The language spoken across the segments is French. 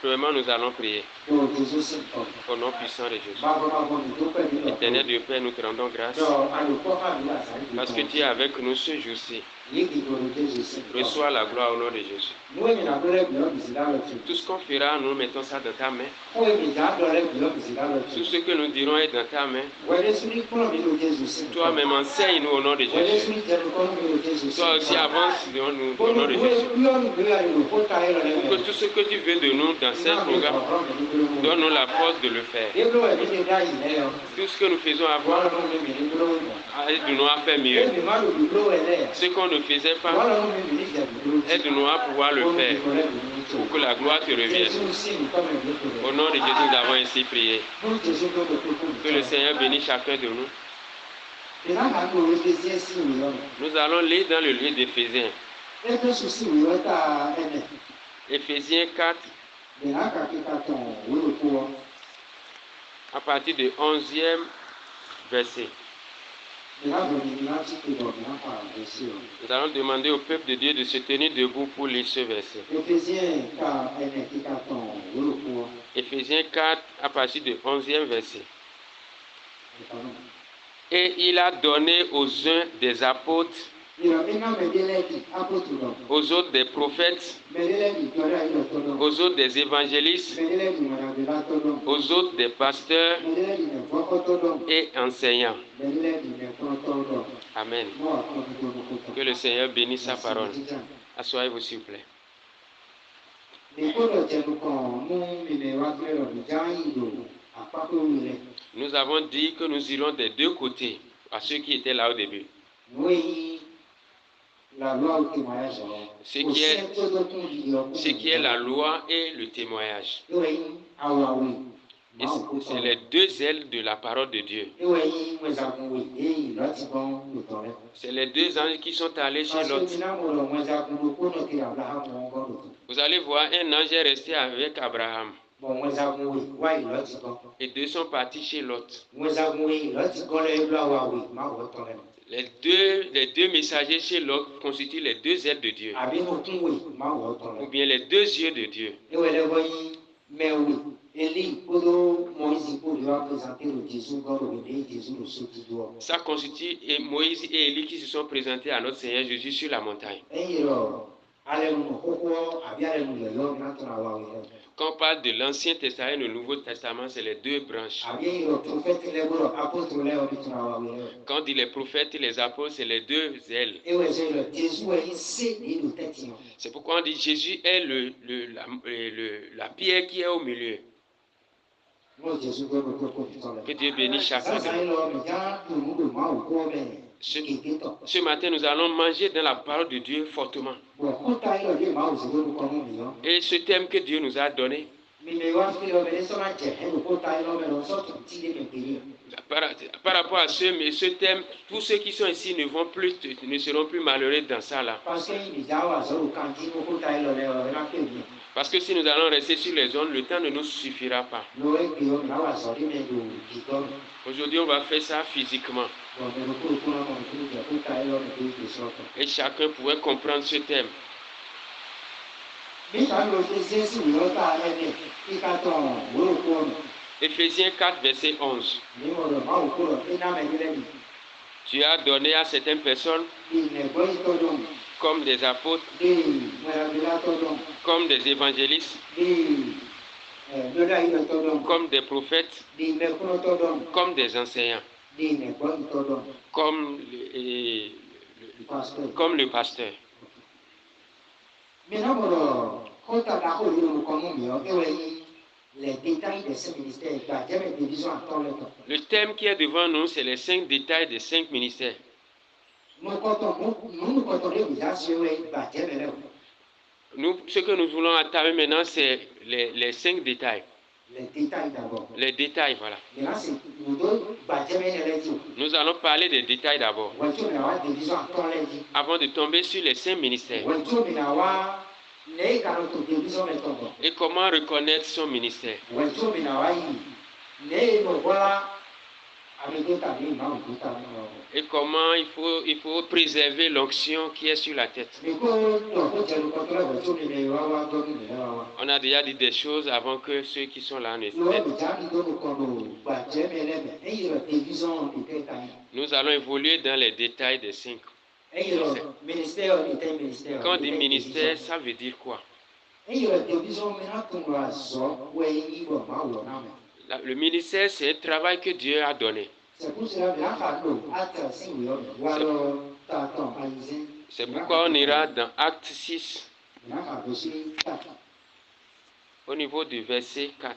Premièrement, nous allons prier. Au nom puissant de Jésus. Éternel Dieu Père, nous te rendons grâce parce que tu es avec nous ce jour-ci. Reçois la gloire au nom de Jésus. Tout ce qu'on fera, nous mettons ça dans ta main. Tout ce que nous dirons est dans ta main. Toi-même enseigne-nous au nom de Jésus. Toi aussi avance nous au nom de Jésus. Pour que tout ce que tu veux de nous dans ce programme, donne-nous la force de le faire. Tout ce que nous faisons avant, aide-nous à faire mieux. Ce qu'on ne faisait pas, aide-nous à pouvoir le faire. Pour que la gloire te revienne. Au nom de Jésus, nous avons ainsi prié. Que le Seigneur bénisse chacun de nous. Nous allons lire dans le livre d'Éphésiens. Éphésiens 4, à partir du 11e verset. Nous allons demander au peuple de Dieu de se tenir debout pour lire ce verset. Éphésiens 4, à partir du 11e verset. Et il a donné aux uns des apôtres, aux autres des prophètes, aux autres des évangélistes, aux autres des pasteurs et enseignants. Amen. Que le Seigneur bénisse sa parole. Asseyez-vous s'il vous plaît. Nous avons dit que nous irons des deux côtés, à ceux qui étaient là au début. Ce qui est la loi et le témoignage. Et c'est les deux ailes de la parole de Dieu. C'est les deux anges qui sont allés chez Lot. Vous allez voir, un ange est resté avec Abraham. Et deux sont partis chez Lot. Les deux messagers chez Lot constituent les deux ailes de Dieu. Ou bien les deux yeux de Dieu. Ça constitue Moïse et Élie qui se sont présentés à notre Seigneur Jésus sur la montagne. Quand on parle de l'Ancien Testament et le Nouveau Testament, c'est les deux branches. Quand on dit les prophètes et les apôtres, c'est les deux ailes. C'est pourquoi on dit Jésus est la pierre qui est au milieu. Que Dieu bénisse chacun de nous. Ce matin, nous allons manger dans la parole de Dieu fortement. Et ce thème que Dieu nous a donné, par rapport à ce thème, tous ceux qui sont ici ne seront plus malheureux dans ça là. Parce que si nous allons rester sur les ondes, le temps ne nous suffira pas. Aujourd'hui, on va faire ça physiquement. Et chacun pourrait comprendre ce thème. Éphésiens 4, verset 11. Tu as donné à certaines personnes comme des apôtres, comme des évangélistes, comme des prophètes, comme des enseignants, comme le pasteur. Les détails de ce ministère. Le thème qui est devant nous, c'est les 5 détails des 5 ministères. Ce que nous voulons entamer maintenant, c'est les 5 détails. Les détails d'abord. Les détails, voilà. Nous allons parler des détails d'abord. Avant de tomber sur les 5 ministères. Et comment reconnaître son ministère? Et comment il faut préserver l'onction qui est sur la tête. On a déjà dit des choses avant que ceux qui sont là ne s'aident. Nous allons évoluer dans les détails des 5. Quand on dit ministère, ça veut dire quoi? Le ministère, c'est un travail que Dieu a donné. C'est pourquoi on ira dans Acte 6, au niveau du verset 4.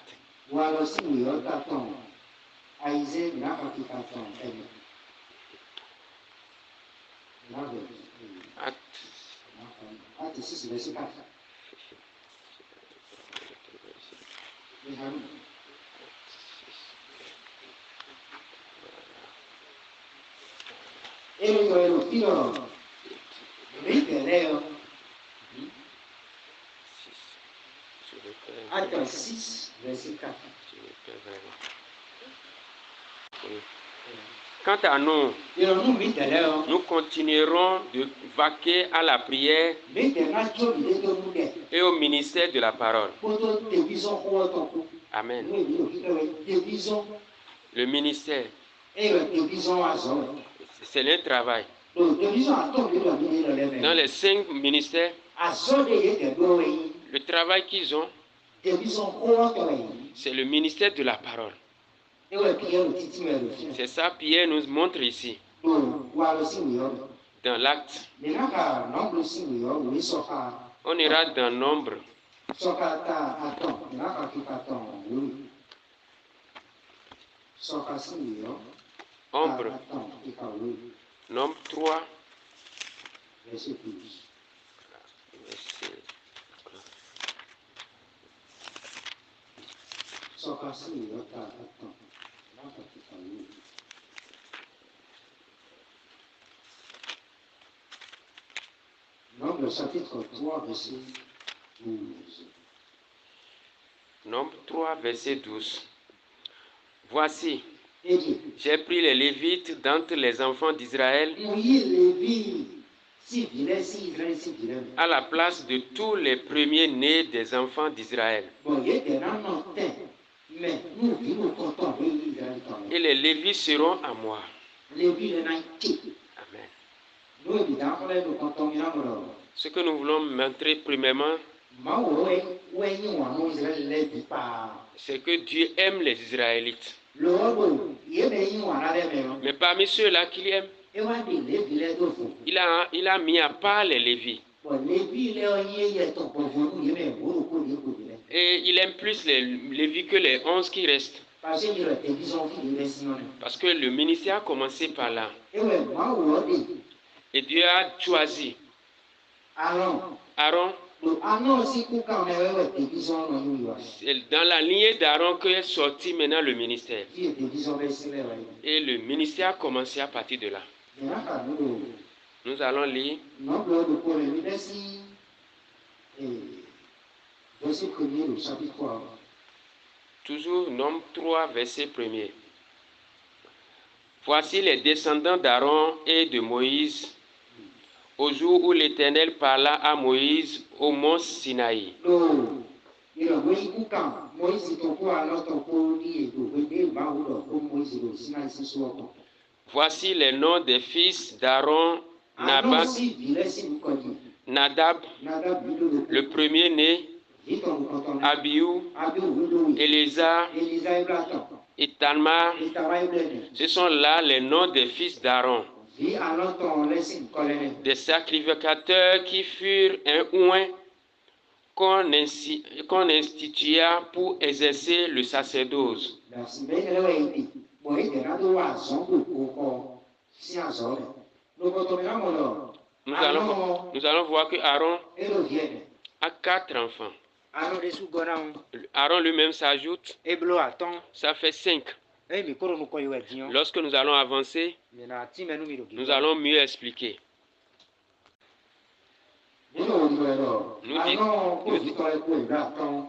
Acte 6, verset 4. Acte 6, verset 4. Quant à nous, nous continuerons de vaquer à la prière et au ministère de la parole. Amen. Le ministère, c'est un travail. Dans les 5 ministères, le travail qu'ils ont, c'est le ministère de la parole. C'est ça Pierre nous montre ici. Dans l'acte. On ira dans Nombre. Nombre 3. Verset 12. Nombre chapitre 3, verset 12. Nombre 3, verset 12. Voici, j'ai pris les Lévites d'entre les enfants d'Israël à la place de tous les premiers-nés des enfants d'Israël. Et les Lévites seront à moi. Amen. Ce que nous voulons montrer premièrement, c'est que Dieu aime les Israélites. Mais parmi ceux-là qu'il aime, il a mis à part les Lévites. Et il aime plus les Lévites que les 11 qui restent. Parce que le ministère a commencé par là. Et Dieu a choisi Aaron. C'est dans la lignée d'Aaron qu'est sorti maintenant le ministère. Et le ministère a commencé à partir de là. Nous allons lire toujours Nombre 3, verset 1er. Voici les descendants d'Aaron et de Moïse au jour où l'Éternel parla à Moïse au mont Sinaï. Voici les noms des fils d'Aaron, Nadab, le premier-né, Abihu, Éléazar, Ithamar. Ce sont là les noms des fils d'Aaron, des sacrificateurs qui furent un oint qu'on institua pour exercer le sacerdoce. Nous allons voir que Aaron a 4 enfants. Aaron lui-même s'ajoute, ça fait 5. Lorsque nous allons avancer, nous allons mieux expliquer.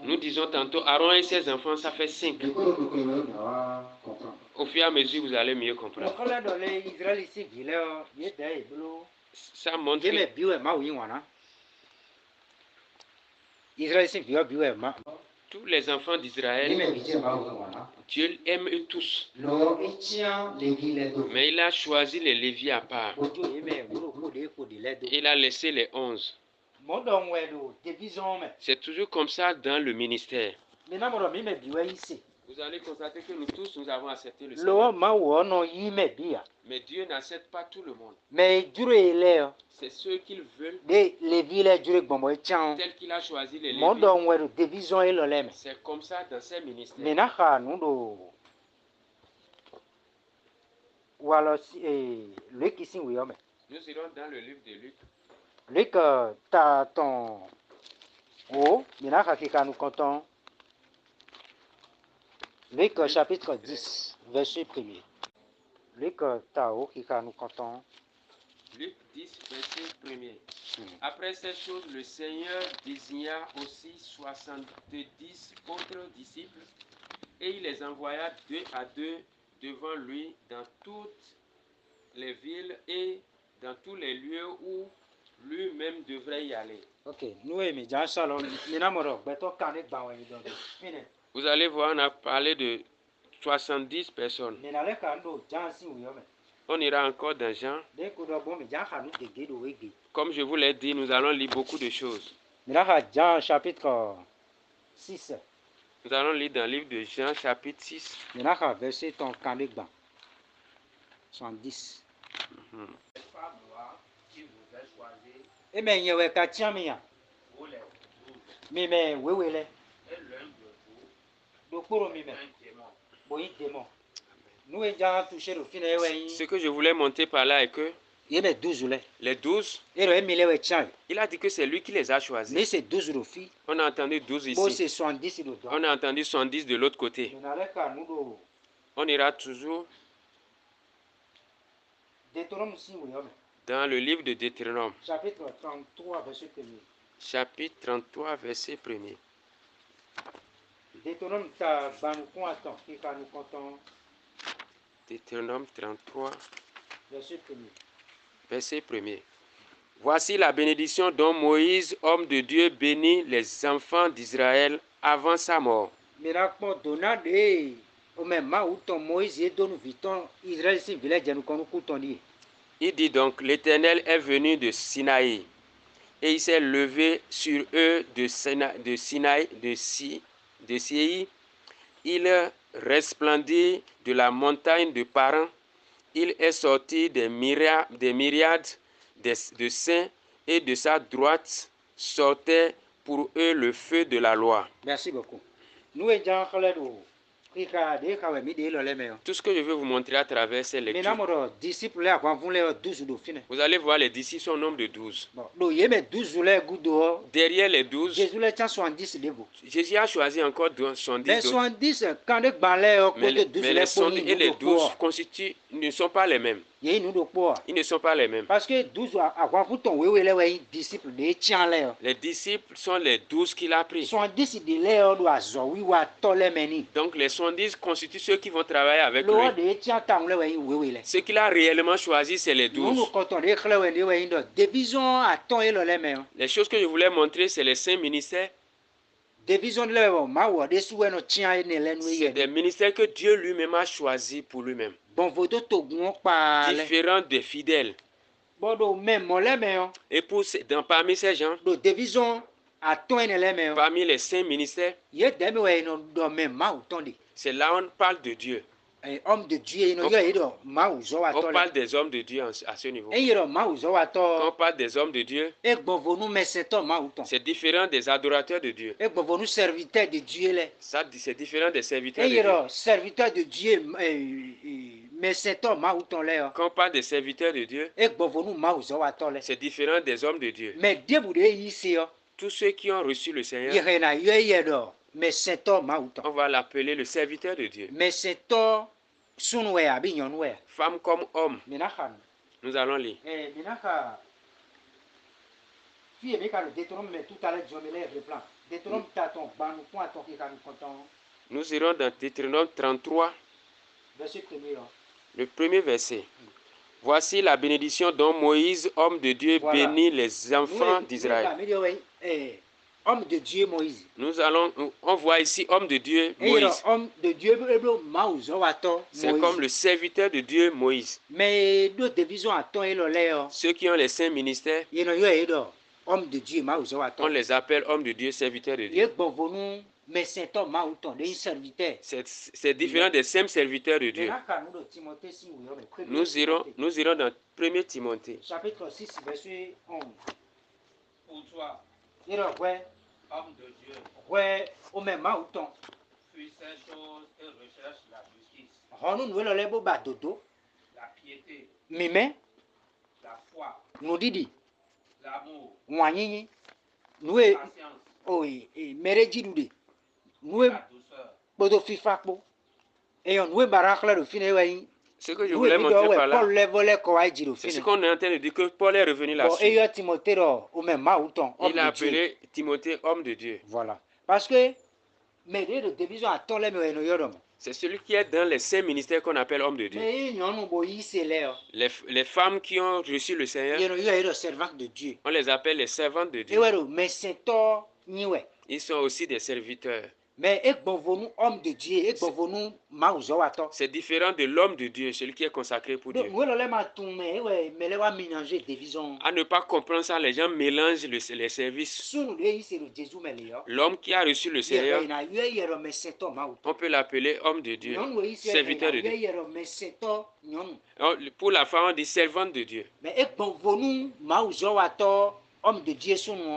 Nous disons tantôt Aaron et ses enfants, ça fait 5. Au fur et à mesure, vous allez mieux comprendre. Ça montre que tous les enfants d'Israël, Dieu aime eux tous. Mais il a choisi les Lévites à part. Il a laissé les 11. C'est toujours comme ça dans le ministère. Vous allez constater que nous tous, nous avons accepté le Seigneur. Mais Dieu n'accepte pas tout le monde. C'est ceux qu'il veut, tel qu'il a choisi les Lévites. C'est comme ça dans ces ministères. Nous irons dans le livre de Luc. Luc chapitre 10, verset 1er. Luc 10, verset 1er. Après ces choses, le Seigneur désigna aussi 70 autres disciples et il les envoya 2 à 2 devant lui dans toutes les villes et dans tous les lieux où lui-même devrait y aller. Vous allez voir, on a parlé de 70 personnes. On ira encore dans Jean. Comme je vous l'ai dit, nous allons lire beaucoup de choses. Jean chapitre 6. Nous allons lire dans le livre de Jean chapitre 6. Verset 110. Ce que je voulais montrer par là est que les 12, il a dit que c'est lui qui les a choisis. On a entendu 12 ici. On a entendu 70 de l'autre côté. On ira toujours dans le livre de Deutéronome. Chapitre 33, verset 1er. Chapitre 33, verset 1er. Deutéronome 33, verset 1er. Voici la bénédiction dont Moïse, homme de Dieu, bénit les enfants d'Israël avant sa mort. Il dit donc, l'Éternel est venu de Sinaï, et il s'est levé sur eux de Séi. Il resplendit de la montagne de Paran. Il est sorti des myriades de saints, et de sa droite sortait pour eux le feu de la loi. Merci beaucoup. Tout ce que je veux vous montrer à travers ces lectures, vous allez voir les disciples sont au nombre de 12. Derrière les 12, Jésus a choisi encore 70 d'autres. Mais les 70 et les 12 ne sont pas les mêmes. Ils ne sont pas les mêmes. Parce que les disciples sont les 12 qu'il a pris. Donc les 70 constituent ceux qui vont travailler avec lui. Ce qu'il a réellement choisi, c'est les 12. Les choses que je voulais montrer, c'est les 5 ministères. C'est des ministères que Dieu lui-même a choisis pour lui-même. Différents des fidèles. Et parmi ces gens, parmi les 5 ministères, c'est là où on parle de Dieu. On parle des hommes de Dieu à ce niveau. Quand on parle des hommes de Dieu, c'est différent des adorateurs de Dieu. C'est différent des serviteurs de Dieu. Quand on parle des serviteurs de Dieu, c'est différent des hommes de Dieu. Tous ceux qui ont reçu le Seigneur, on va l'appeler le serviteur de Dieu. Femme comme homme. Nous allons lire. Nous irons dans Deutéronome 33. Verset 1er. Le premier verset. Voici la bénédiction dont Moïse, homme de Dieu, Voilà. bénit les enfants d'Israël. Homme de Dieu Moïse. On voit ici homme de Dieu Moïse. Homme de Dieu C'est comme le serviteur de Dieu Moïse. Mais nous divisions à ton et ceux qui ont les saints ministères, homme de Dieu on les appelle hommes de Dieu, serviteurs de Dieu. C'est différent des saints serviteurs de Dieu. Nous irons dans 1 Timothée. Chapitre 6, verset 11. Pour toi, homme de Dieu, fuis ces choses et recherche la justice, la piété, la foi, l'amour, la patience, la douceur. Ce que je voulais montrer par là, c'est ce qu'on est en train de dire, que Paul est revenu là-dessus. Il a appelé Timothée homme de Dieu. Voilà. Parce que c'est celui qui est dans les saints ministères qu'on appelle homme de Dieu. Les femmes qui ont reçu le Seigneur, on les appelle les servantes de Dieu. Ils sont aussi des serviteurs. Mais homme de Dieu, c'est différent de l'homme de Dieu, celui qui est consacré pour Dieu. À ne pas comprendre ça, les gens mélangent les services. L'homme qui a reçu le Seigneur, on peut l'appeler homme de Dieu, serviteur de Dieu. Pour la femme, on dit servante de Dieu.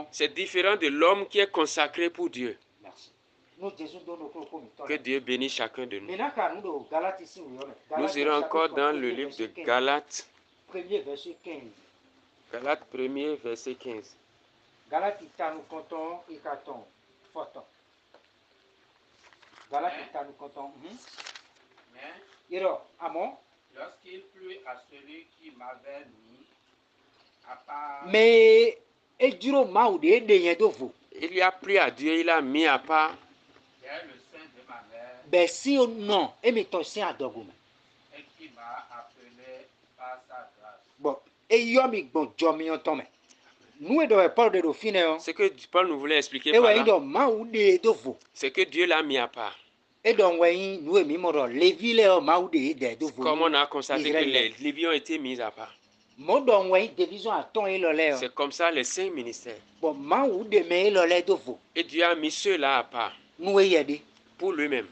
C'est différent de l'homme qui est consacré pour Dieu. Que Dieu bénisse chacun de nous. Nous irons encore dans le livre de Galates. Galates 1er, verset 15. Lorsqu'il plut à celui qui m'avait mis à part, il y a plu à Dieu, il a mis à part le sein de ma mère, et qui m'a appelé par sa grâce. Ce que Paul nous voulait expliquer par là, c'est que Dieu l'a mis à part. Comme on a constaté que les Lévites ont été mis à part. C'est comme ça les saints ministères. Et Dieu a mis ceux-là à part pour lui-même.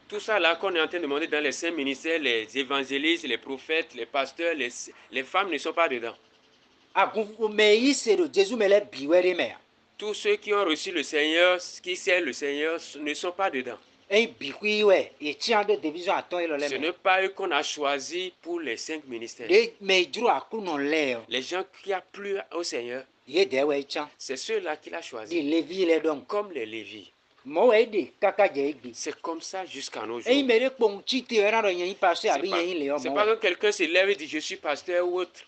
Tout ça là qu'on est en train de demander dans les saints ministères, les évangélistes, les prophètes, les pasteurs, les femmes ne sont pas dedans. Tous ceux qui ont reçu le Seigneur, qui servent le Seigneur, ne sont pas dedans. Ce n'est pas eux qu'on a choisi pour les 5 ministères. Les gens qui ont plu au Seigneur, c'est ceux-là qu'il a choisis. Comme les Lévites. C'est comme ça jusqu'à nos jours. C'est pas que quelqu'un se lève et dit je suis pasteur ou autre.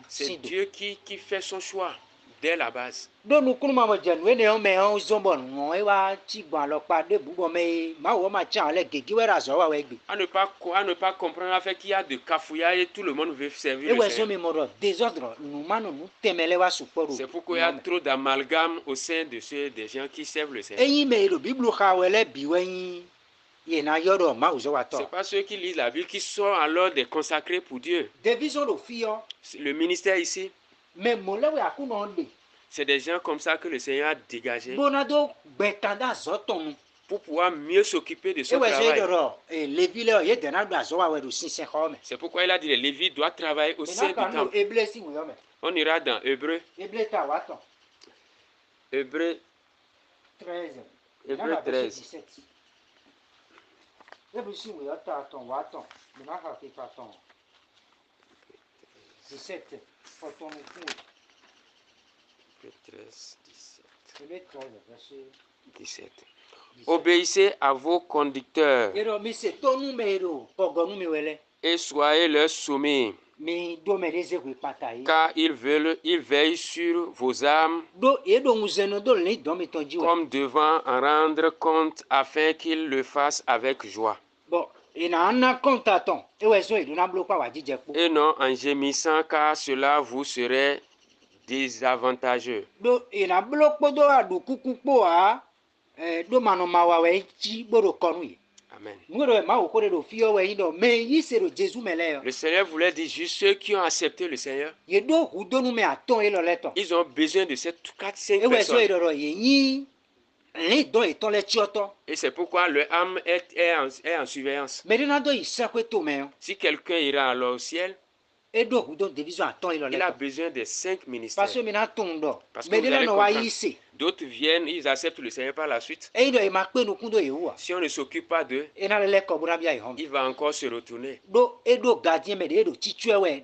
C'est Dieu qui fait son choix dès la base. À ne pas comprendre fait qu'il y a de cafouillage et tout le monde veut servir le Seigneur. C'est pourquoi il y a trop d'amalgame au sein de ceux des gens qui servent le Seigneur. C'est pas ceux qui lisent la Bible qui sont alors des consacrés pour Dieu. Le ministère ici, c'est des gens comme ça que le Seigneur a dégagé pour pouvoir mieux s'occuper de son travail. C'est pourquoi il a dit les Lévites doivent travailler au sein du temple. On ira dans Hébreu. Hébreu 13. Obéissez à vos conducteurs Et soyez leur soumis, mi do me deze gwe pata yi car ils veillent sur vos âmes do e do nguzeno do le do mi ton jiwe comme devant en rendre compte afin qu'ils le fassent avec joie bo ina na konta ton e we so idu na blo pa wa jije po et non en gémissant, car cela vous serait désavantageux. do ina blo po do adu kuku po a do mano mawa we ji gboro konu yi Amen. ngoro ma wo ko de do fi o we yi do me yi se do Jésus mele yo Le Seigneur voulait dire juste ceux qui ont accepté le Seigneur, ye do hu do nu me aton e lo leton ils ont besoin de ces 4-5 e we so personnes. iro ye yi le do e ton le chioto Et c'est pourquoi leur âme est en surveillance. me na do yi se ko to me Si quelqu'un ira alors au ciel, e do hu do division aton e lo il a leton besoin des 5 ministères. parce que me na ton do Parce que me vous de allez no wa comprendre. yi se D'autres viennent, ils acceptent le Seigneur par la suite. e do e ma pe nu kun do ye wa Si on ne s'occupe pas d'eux, e na le ko bura bia e hom il va encore se retourner. do e do gardien me de do chichue we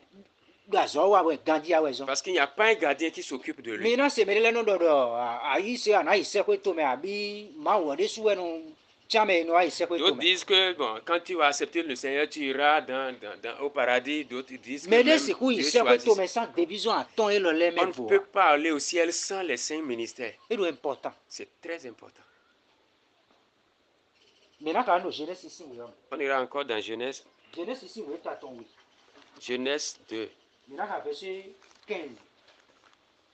do zo wa we gardien we zo Parce qu'il n'y a pas un gardien qui s'occupe de lui. me na se me le no do a yi se ana yi se ko to me abi ma wo de su we no chame no yi se ko to D'autres me disent que bon, quand tu vas accepter le Seigneur, tu iras au paradis. D'autres disent que me de même se ku yi Dieu se ko to choisit. me sans division aton e lo le me On ne bo peut pas aller au ciel sans les 5 ministères. e do important C'est très important. me na ka no Genèse ici we On ira encore dans Genèse, Genèse ici we ta ton we Genèse 2, me na ka verset 15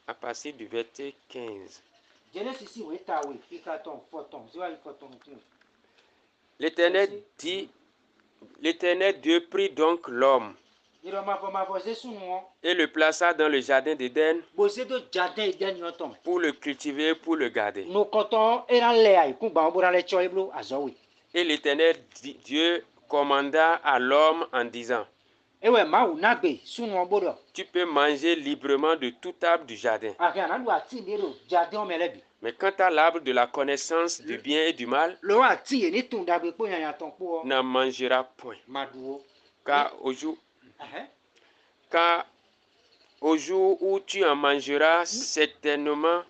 à partir du verset 15. Genèse ici we ta we fika ton photon ziwa yi photon kun L'Éternel dit, l'Éternel Dieu prit donc l'homme iro ma vo ze sunu et le plaça dans le jardin d'Éden bo se do jardin den yo ton pour le cultiver, pour le garder. no koton e na le ai kun gba bo na le cho eblo azo we Et l'Éternel Dieu commanda à l'homme en disant, ewe ma wu na gbe sunu obodo tu peux manger librement de tout arbre du jardin. ake ana du ati ni ro jardin o mele bi Mais quant à l'arbre de la connaissance du bien et du mal, lo ati e ni tun dagbe po yan ton po n'en mangera point. maduo Car au jour où tu en mangeras, certainement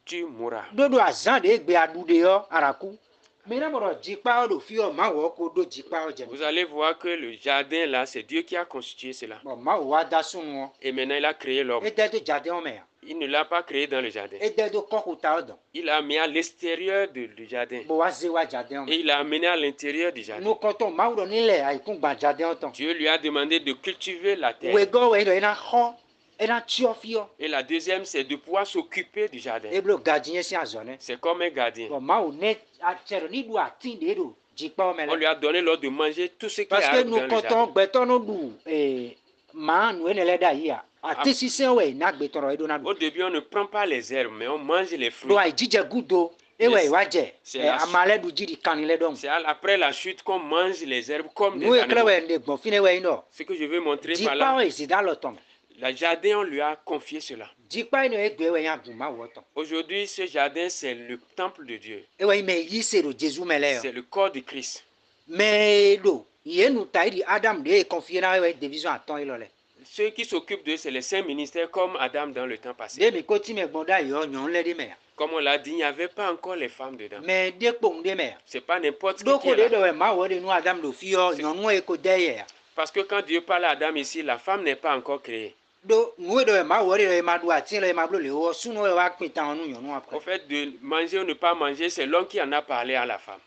tu mourras. dodo azan de gbe adude yo araku me na boro jipa o do fi o ma wo ko do jipa o je Vous allez voir que le jardin là, c'est Dieu qui a constitué cela. bo ma wa da sunu Et maintenant, il a créé l'homme. e de do jardin o me ya Il ne l'a pas créé dans le jardin. e de do ko ta o do Il l'a mis à l'extérieur du jardin. bo wa ze wa jardin o Et il l'a amené à l'intérieur du jardin. no koton ma wu ni le ai kun gba jardin o ton Dieu lui a demandé de cultiver la terre. we go we do ina ho ina tio fi o Et la deuxième, c'est de pouvoir s'occuper du jardin. e blo gardien si azone C'est comme un gardien. bo ma wu ne a chero ni du ati de do jipa o On mele lui a donné l'ordre de manger tout ce qui parce que est nous dans le jardin. koton gbeto no du ma nu ene le da yi a ati sisen we na gbeto ro edo na du Au début, on ne prend pas les herbes, mais on mange les fruits. do ai jije gudo ewe iwaje c'est la- amale du jiri kanile dom C'est après la chute qu'on mange les herbes comme des nu e animaux. klewe nde gbon fine we ino Ce que je veux montrer par jipa là, o izida lo ton le jardin, on lui a confié cela. jipa ino e gbe we yan gun ma wo ton Aujourd'hui, ce jardin, c'est le temple de Dieu. ewe ime yi se ro Jésus mele yo C'est le corps de Christ. mais do yenu taidi Adam de confier na we division aton ilole Ceux qui s'occupent d'eux, c'est les saints ministères comme Adam dans le temps passé. de mi ko ti me gbon da yo nyon le de me Comme on l'a dit, il n'y avait pas encore les femmes dedans. mais de pon de me C'est pas n'importe qui do qui ko est de là. do we ma wo de nu Adam do fi yo nyon e ko de ye Parce que quand Dieu parle à Adam ici, la femme n'est pas encore créée. do nu do we ma wo de ma do ati le ma blo le wo sunu we wa pin tan nu nyon Au après fait, de manger ou ne pas manger, c'est l'homme qui en a parlé à la femme.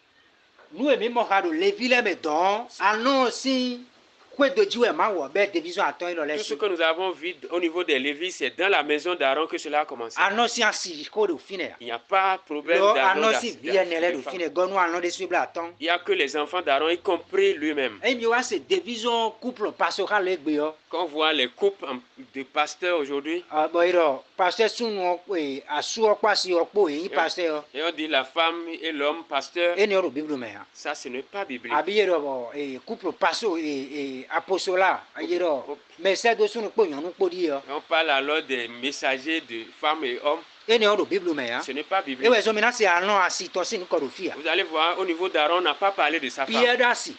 nu e mi mo ha do le vi le me don anon si kwe do jiwe ma wo be division aton ilole Tout ce su que nous avons vu au niveau des Lévites, c'est dans la maison d'Aaron que cela a commencé. anon si asi ko do fine Il n'y a pas de problème do d'Aaron. anon si vie ne le do fine gonu anon de suivre aton Il n'y a que les enfants d'Aaron, y compris lui-même. e mi wa se division couple pastoral le gbe yo Quand on voit les couples de pasteurs aujourd'hui, bo iro pastor sunu pe asu opa si opo yin pastor et on dit la femme et l'homme pasteur, e ni oro bible me ya ça ce n'est pas biblique. abi iro bo couple pasto apostola iro mais c'est do sunu po yon nu po di yo Et on parle alors des messagers de femmes et hommes, e ni oro bible me ya ce n'est pas e biblique. we so mi na se anon asi to sin ko do fia Vous allez voir, au niveau d'Aaron, on n'a pas parlé de sa femme. pierre dasi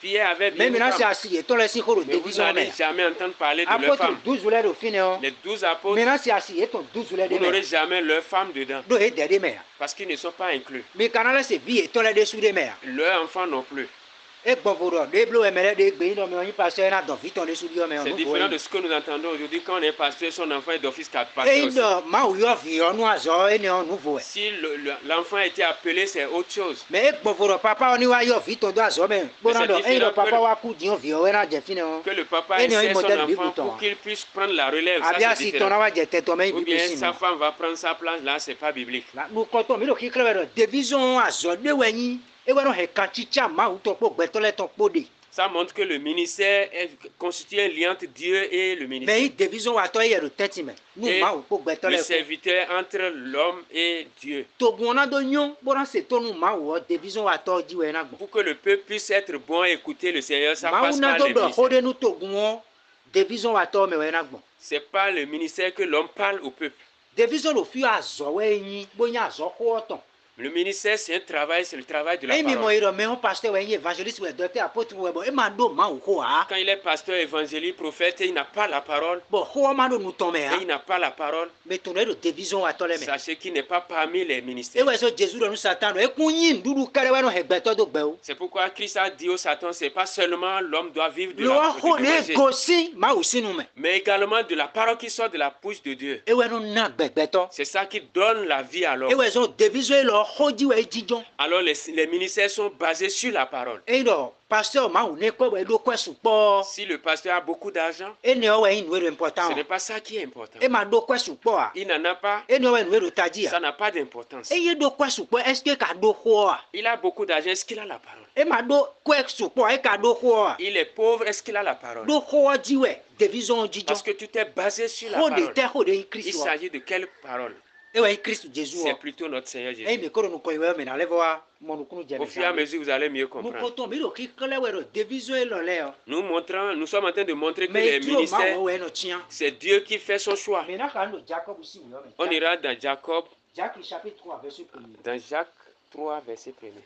Pierre avait bien mais mi une na se femme, asi e to le sin ko do mais vous division me n'allez jamais entendre parler de leur apôtre femme. 12 le do fine o Les 12 apôtres, mi na se asi e to 12 le de vous me n'aurez jamais leur femme dedans, do e de me ya parce qu'ils ne sont pas inclus. mi kanale se vie e to le de su de me ya Leurs enfants non plus. e gbɔnfo de blo emele de gbe yin me yin pasteur na don viton de subi me C'est onu différent de ce que nous entendons aujourd'hui quand on est pasteur, son enfant est d'office pasteur e aussi. do ma o yo vi onu azo e ne onu vo Si l'enfant a été appelé, c'est autre chose. mais e gbɔnfo papa oni wa yo viton do azo me bona do e do papa wa ku di on vi o we na je fine o Que le papa Et nous, essaie il son modèle enfant biblique, pour qu'il puisse prendre la relève. abia Ça, c'est si ton différent. wa je te to me Ou bi bien si sa femme va prendre sa place, là, c'est pas biblique. nous comptons mais le qui clair division azo de we yin e we no he kan chicha ma u to po gbe to le ton po de Ça montre que le ministère constitue un lien entre Dieu et le ministère. mais division wa to ye ro teti me nous Et ma u po gbe to le le serviteur entre l'homme et Dieu. to gona do nyon bona se to nu ma u division wa to ji we na gbo Pour que le peuple puisse être bon et écouter le Seigneur, ça ma passe u na par do le do ministère. ho de nu to gun division wa to me we na gbo C'est pas le ministère que l'homme parle au peuple. division lo fi azo we yin bonya azo ko ton Le ministère, c'est un travail, c'est le travail de la e mi mo parole. iro me on pasteur we yin evangeliste we docteur apôtre we bo e ma do ma u ko a Quand il est pasteur, évangéliste, prophète, et il n'a pas la parole, bo ho ma do nu ton me et a il n'a pas la parole, mais ton de division wa to le me sachez qu'il n'est pas parmi les e ministères. we so Jesus do nu satan do e kun yin dudu kare we no he gbe to do gbe o C'est pourquoi Christ a dit au Satan, c'est pas seulement l'homme doit vivre de lo la ho de le l'évangile, gosi ma u sinu me mais également de la parole qui sort de la bouche de Dieu. e we no na gbe to C'est ça qui donne la vie à e l'homme. we so division lo ho ji we jijon Alors les ministères sont basés sur la parole. e do pasteur ma u ne ko we do kwesu po Si le pasteur a beaucoup d'argent, e ne o we yin we ce important n'est pas ça qui est important. e ma do kwesu po a Il n'en a pas, e ne o we we taji ça a n'a pas d'importance. e ye do kwesu po est ce que ka do ho a Il a beaucoup d'argent, est-ce qu'il a la parole? e ma do kwesu po e ka do ho a Il est pauvre, est-ce qu'il a la parole? do ho ji we division jijon Parce que tu t'es basé sur la ho de parole. te ho de Il Christ wa s'agit de quelle parole? e we Christ Jesus C'est wa plutôt notre Seigneur e Jésus. mi ko no ko we me na level wa mo nu kunu je Au fur et à mesure, vous allez mieux nous comprendre. comptons mais le qui clair we division e lo le o Nous sommes en train de montrer que mais les duro ma ministères, wo we no tian c'est Dieu qui fait son choix. mais na ka no Jacob si wo me On ira dans Jacob, Jacques chapitre 3 verset 1er dans Jacques 3, verset 1er.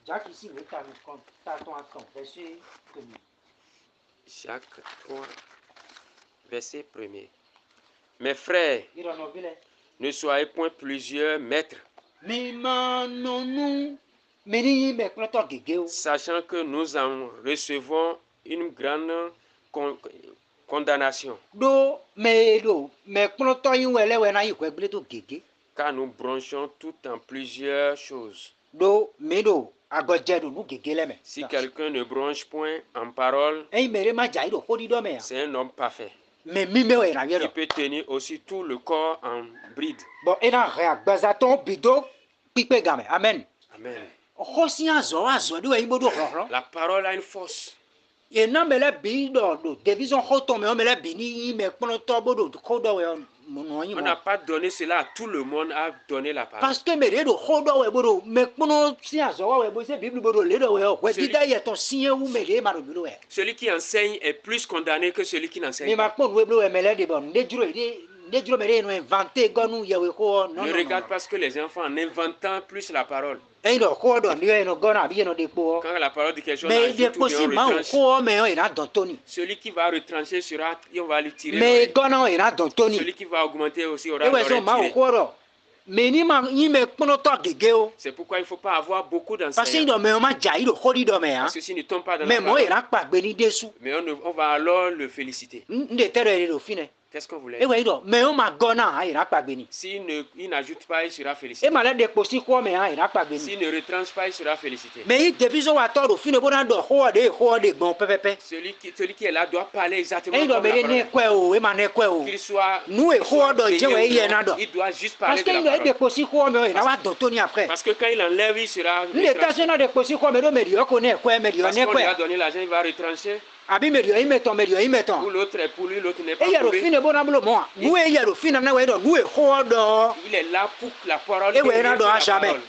Jacques ici le ta nous ton à ton verset 1er Jacques 3, verset 1er. Mes frères, il en a vile ne soyez point plusieurs maîtres, mais nous mais ni me kloto gege o sachant que nous en recevons une grande condamnation, do me kloto yin we le we na yi ko egbe to gege car nous bronchons tout en plusieurs choses. do me do agoje do nu gege le me Si quelqu'un ne bronche point en parole, e mere ma jai do hodi do me c'est un homme parfait. mais mi me we na Il yero peut tenir aussi tout le corps en bride. bon e na re agbaza ton bido pipe game amen Amen. o si azo do we yin bodo ro La parole a une force. e na me le bi do division hoton me o me le bi ni me kloto bodo ko do we no yin On n'a pas donné cela à tout le monde, à donner la parole. parce que me re do ho do we bodo me kpono si azo wa we bo se bible bodo le do we o we bi da ye ton si wu me re ma do bi do we Celui qui enseigne est plus condamné que celui qui n'enseigne me ma pas. kpon we bo we me le de bon de juro me re no inventer gonu ye we ko no Ne no regarde pas ce que les enfants en inventant plus la parole. e do ko do ni no gona bi no de po Quand la parole dit quelque chose, on mais de ajoute ou po bien si on ma o retranche. ko me o ina don toni Celui qui va retrancher sera, et on va lui tirer. mais l'oreille. gona o ina don toni Celui qui va augmenter aussi aura e we so l'oreille ma o tirée. ko ro me ni ma yin me kpono to gege o C'est pourquoi il ne faut pas avoir beaucoup parce que d'enseignants. do me o ma jai do hodi do me ha Parce que s'il ne tombe pas dans mais la mo parole, ina pa gbe ni desu mais on va alors le féliciter. nde tere re do fine Qu'est-ce qu'on voulait? e we do me o ma gona ha ina pa gbe ni Il n'ajoute pas, il sera e félicité. ma le de po si ko me ha ina pa gbe ni S'il ne retranche pas, il sera félicité. mais il division wa to do fine bo na do ho de gbon pepepe Celui qui est là doit parler exactement e do comme me la re parole. ne kwe o e ma ne kwe o Qu'il soit, nous et quoi do enseigné je ou we ye non, na do il doit juste parce parler que de il la do de parole. po si ko me ina wa do toni après Parce que quand il enlève, il sera nde ta retranché. se na de po si ko me do me dio ko ne kwe me dio Parce ne qu'on lui a kwe donné l'argent, il va retrancher. abi me dio imeton me dio Ou imeton l'autre est pour lui, l'autre n'est pas e ya pour do lui. fine bo na blo mo nous e ya do fine na we do nous e ko do Il est là pour que la parole. Et que ouais, rien là, que dans la un jamais. parole.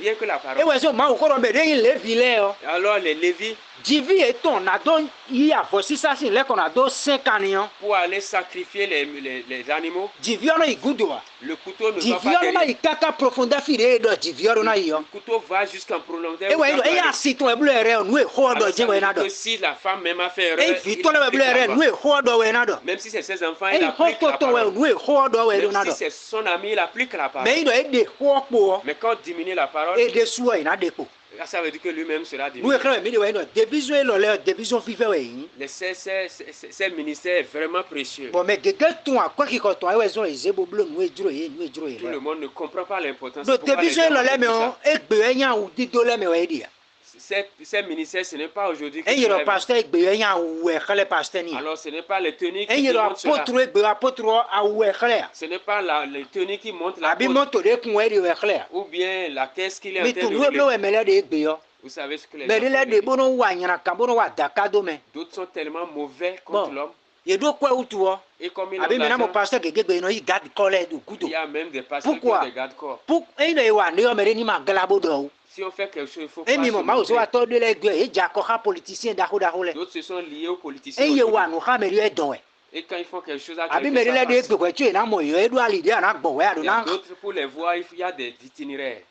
Rien que la e parole. we so ma o ko do me re le vile o Alors les Lévites, divi e ton na do yi avosi sa sin le ko na do 5 anion pour aller sacrifier les animaux, divi ono igudu wa le couteau ne va divi pas ono na derrière. ikaka profondeur fire do divi ono na yo Le couteau va jusqu'en prolongement. e we do e ya si ton e blo ere nous e ko do je we na do Si la femme même a fait e erreur, vi il to le applique blo la ere loi. nous e ko do we na do Même si c'est ses enfants, e il ho applique ko la to we parole. nous e ko do we na Même do si c'est son ami, il applique la parole. mais il doit être des quoi pour Mais quand on diminue la parole, et des soins il a des pots Ça veut dire que lui-même sera Nous diminué. éclairons midi ouais non division et leur division vivait ouais. Ces ministères est vraiment précieux. Bon mais quelqu'un ton à quoi qui quand on est ont les éboblo nous Tout le monde ne comprend pas l'importance. Donc division et leur mais on et gbeyan ou didole mais ouais dia. Ces ministères, ce n'est pas aujourd'hui que Et il y a pasteur gbeyan ou éclair pasteur ni. alors ce n'est pas les tenues Et il qui y a montrent cela. apôtre à ou éclair. Ce n'est pas les tenues qui montrent la Abi monto de kun ouais éclair. ou bien la caisse qu'il est en Mais train tout de le rouler. bleu mais de gbeyo. Vous savez ce que les Mais gens les font de bono wa nyana kambono wa dakado mais. d'autres sont tellement mauvais contre Bon. l'homme. Il doit quoi ou toi? Et comme ils Abi ont maintenant mon l'argent, pasteur que gbeyo il garde colère du il couteau. y a même des pasteurs qui Pourquoi? ont des garde-corps. Pour et ne wa ne mais ni ma galabo do. Si on fait quelque chose, il faut Et pas mi se mo ma ozo montrer. ato de les gueux et jacoha politicien dako dako le. D'autres se sont liés aux politiciens. Et ye wa aujourd'hui. no ha meri e don e. Et quand ils font quelque chose à Abi quelqu'un, meri ça le de passe. gbe ko tu na mo yo e do ali de na gbo we adu Il y a na. d'autres pour les voir, il y a des itinéraires.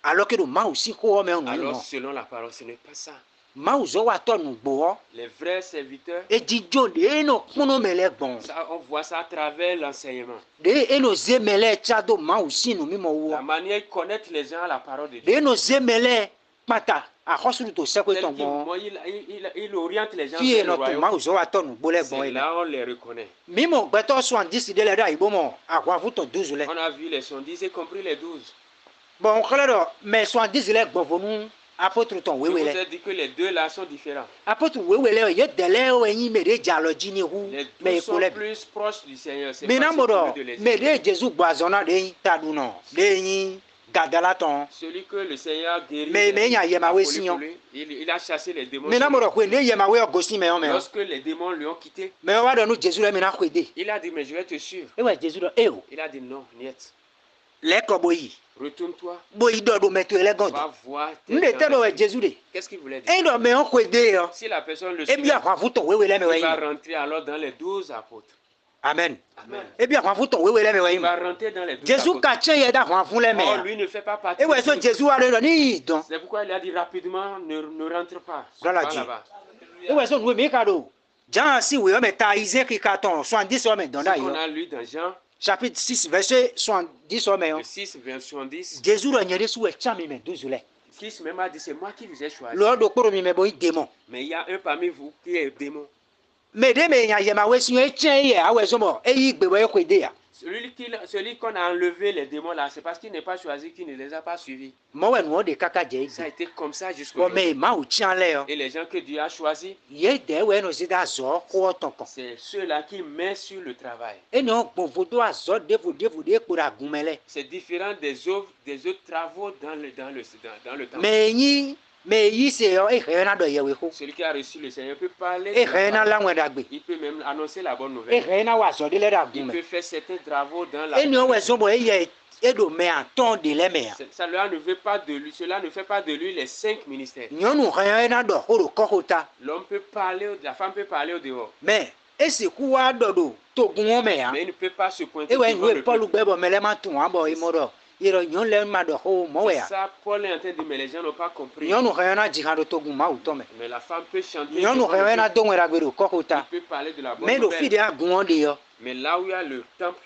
Alors que do ma aussi ko me on Alors no. selon la parole, ce n'est pas ça. Ma ozo wa to nu gbo. Les vrais serviteurs, E jijo de no kuno mele gbon. ça, on voit ça à travers l'enseignement. De e no zemele chado ma aussi nu mi mo wo. La manière de connaître les gens à la parole de Dieu. De no zemele pata a khosulu to se ko Tel ton qu'il- bon. moi, il oriente les gens Fi vers le no to ma royaume. ozo wa to nu gbo le gbon C'est e. là on les reconnaît. Mi mo gbe to 70 de le da ibo mo akwa fu to 12 le. On a vu les 70, y compris les 12. Bon claro mais 70 le gbon vonu apôtre ton Je wewe vous le. ai dit que les deux là sont différents. Apôtre wewe le ye dele o yin me de jalo jini hu Les me 12 sont ekole. plus proches du Seigneur. C'est Me na facile modo pour eux de les me de distinguer. Jésus gbazona de yin tadu no. De yin gadala ton. Celui que le Seigneur guérit, Mais il y a il a Yahweh volé Sion. pour lui. Il a chassé les démons. Me na sur lui. modo ko ne ye ma we ogosi me o me. Lorsque les démons lui ont quitté, Me wa do nu Jésus le me na kwede. il a dit, mais je vais te suivre. E wa Jésus do e o. Il a dit, non, niet. Le ko boyi. Retourne-toi, Boyi do do me to ele gondo. va voir tes Nde te do gens. we Jésus de. Qu'est-ce qu'il voulait dire? E do me on kwede yo. Si la personne le E suit, bi akwa fu ton wewe le me we il va yin. rentrer alors dans les 12 apôtres. Amen. Amen. E bi akwa fu ton wewe le me we Il va yin. rentrer dans les 12 Jésus apôtres. ka chen ye da kwa fu le me. Or, lui ne fait pas partie. E wa so de tous. Jésus wa do ni don. C'est pourquoi il a dit rapidement, ne rentre pas. Gloire à Va Dieu. là-bas. E wa so nu me ka do. Jean si we o me ta Isaac ki ka ton 70 o me don Ce da qu'on yo. a lu dans Jean, Chapitre 6 verset 70 o me yo. le 6, verset 70, Jésus do nyere su we chami me 12 le. Christ même a dit, c'est moi qui vous ai choisi. Lord do kporo mi me boyi démon. Mais il y a un parmi vous qui est démon. Me de me nya ye ma we si e chen ye a we so mo e yi gbe we ko de ya. Celui qu'on a enlevé les démons là, c'est parce qu'il n'est pas choisi, qu'il ne les a pas suivis. Mo we nu o de kaka je Ça a igbe. été comme ça jusqu'au Bo me ma u chan le yo. Et les gens que Dieu a choisis, Ye de we no si da zo ko ton kon. c'est ceux-là qui mettent sur le travail. E no gbon vodo azo de kpo da gun mele. C'est différent des autres travaux dans le temps. Me yi se yo e he na do ye we ko. Celui qui a reçu le Seigneur peut parler. E de la he na parole. la wen da gbe. Il peut même annoncer la bonne E nouvelle. he na wa zo de le da gun Il me. peut faire certains travaux dans la E ni o we so bo e ye e do me anton de le me ya. Cela ne fait pas de lui, cela ne fait pas de lui les 5 ministères. Nyonu he na do ko ro ko hota. L'homme peut parler, la femme peut parler au dehors. Me e si ku wa do do to gun o me ya. Mais il ne peut pas se pointer E we devant nu le Paul peuple. gbe bo mele ma tun wa bo e mo do. Iro nyon le ma do ho mo we C'est ya. ça, Paul est en train de dire, mais les gens n'ont pas compris. Nyonu he na ji ha do to gun ma u to me. Mais la femme peut chanter. Nyonu devant le he na peuple. do wen da gbe do ko Il hota. peut parler de la bonne Me do fi nouvelle. de a gun o de yo. Mais là où il y a le temple,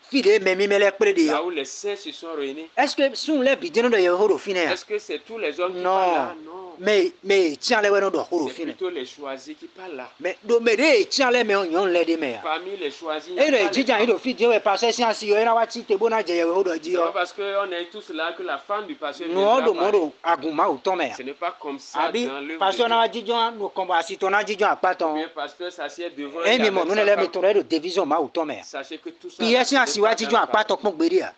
Fi de me mi mele pre de là yo. où les saints se sont réunis, Est-ce que sun le bi de no do ye ho do fi ne ya? est-ce que c'est tous les hommes qui Non. parlent là? Non. Me tian le we no do ho do C'est fi ne. plutôt les choisis qui parlent là. Me do me de tian le me o nyon le de me ya. Parmi les choisis, il y a E pas de les jijan femmes. do fi de we passer si ansi yo e na wa ti te bo na je ye ho do ji C'est pas yo. parce qu'on est tous là que la femme du pasteur No viendra do mo parler. do agun ma u to me ya. Ce n'est pas comme ça Abi dans l'œuvre pastor de na wa Dieu. jijan no kon ba si to na jijan apaton. Le pasteur s'assied devant E et mi mo avec no sa le me femme. to re do division ma u to me ya. Sachez que tout ça. Pi si ce ansi n'est wa pas jijan dans le apaton pon gberi ya.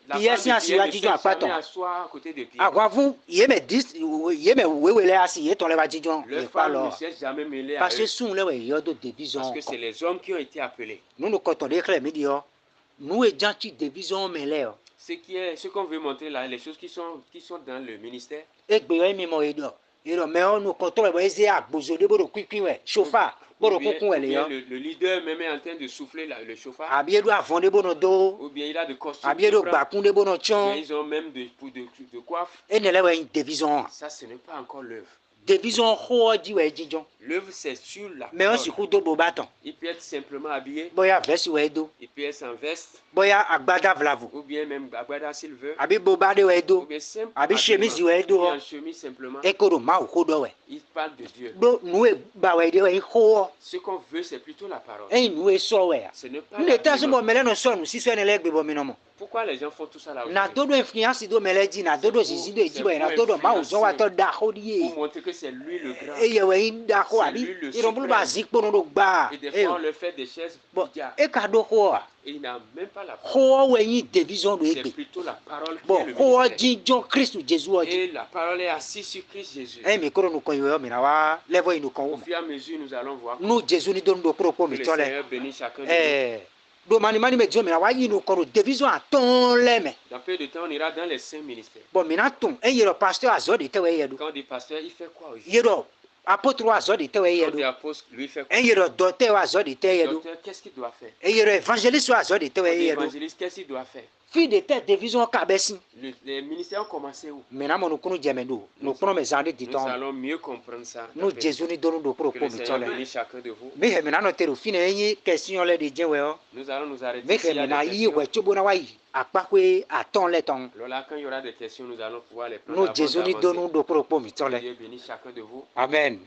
La Pierre, femme si de un Pierre siwa ne jijan s'est jamais apaton. asseoir à côté de Pierre. Agwa fu ye me dis ye me we le asi ye to le wa jijan Leur e pa femme ne lo. s'est jamais mêlée à Parce que eux. sun le we yo do division. Parce que c'est les hommes qui ont été appelés. Nous nous quand on déclare midi yo. Nous et gens qui division me le yo. Ce qu'on veut montrer là, les choses qui sont dans le ministère, E gbe yo mi mo e do. E do me on nous quand on we eze agbozo de bo do kwikwi we. Chauffeur bo do kokun we le yo. le leader même est en train de souffler le chauffard, Abi e do avon de bo no do. ou bien il a de costumes, Abi e do gbakun de bo no ou bien chon. ils ont même de coiffe. E ne le we division. Ça, ce n'est pas encore l'œuvre. division ho di we jijon L'œuvre, c'est sur la mais on parole. si ku do bo baton Il peut être simplement habillé, boya vest we do il peut être sans veste, boya agbada vlavu ou bien même agbada s'il veut, abi bo ba de we ou do bien simple abi chemise habillement, we do ou bien en chemise simplement. e ko do ma ko do we Il parle de Dieu. do nu e ba we de we ho Ce qu'on veut, c'est plutôt la parole. e nu e so we Ce n'est pas ne ta so l'habillement. mo mele no so nu si so ne le gbe bo mi no mo Pourquoi les gens font tout ça là na aujourd'hui? todo influence do mele di na todo zizi do eji bo na todo ma o zo wa to da ho di Pour montrer que c'est lui le grand. e ye we da ho C'est abi lui le iro bulu ba suprême. zikpo no do gba Et des e fois, on le fait des chaises bo bizarres. e ka do ho Et il n'a même pas la parole. ho we yin division do C'est egbe plutôt la parole qui bo est le ho ministère. jijon Christ Jésus oji Et la parole est assise sur Christ Jésus. e mi koro nu kon yo mi na wa level inu kon Au wo fur et à mesure, nous allons voir que nu Jésus ni do ndo pro po mi le tole Seigneur bénit chacun de nous. do mani me jo mi na wa yin kon division aton le me Dans peu de temps, on ira dans les saints ministères. bo mi na tun e yero pasteur azo de te we yedo Quand on dit pasteur, il fait quoi aussi? yero apôtre azo de te we Quand on dit yedo apôtre, lui, il fait quoi? e yero docteur azo de te yedo Docteur, qu'est-ce qu'il doit faire? e yero évangéliste azo de te Quand on we dit yedo évangéliste, qu'est-ce qu'il doit faire? fi de te division ka besi Les ministères ont commencé où? mi na mo nu kunu jeme do nu kunu me zande di Nous ton allons mieux comprendre ça. nu Jésus ni do ndo pro Que po le mi Seigneur tole bénisse chacun de vous. mi he mi na no te ro fi na yin question le de je we o Nous allons nous arrêter mi ici. he mi na yi we chobo na wa yi apakwe aton le ton Alors là, quand il y aura des questions, nous allons pouvoir les prendre nu avant Jésus ni do d'avancer. ndo pro po mi Que tole Dieu bénisse chacun de vous. amen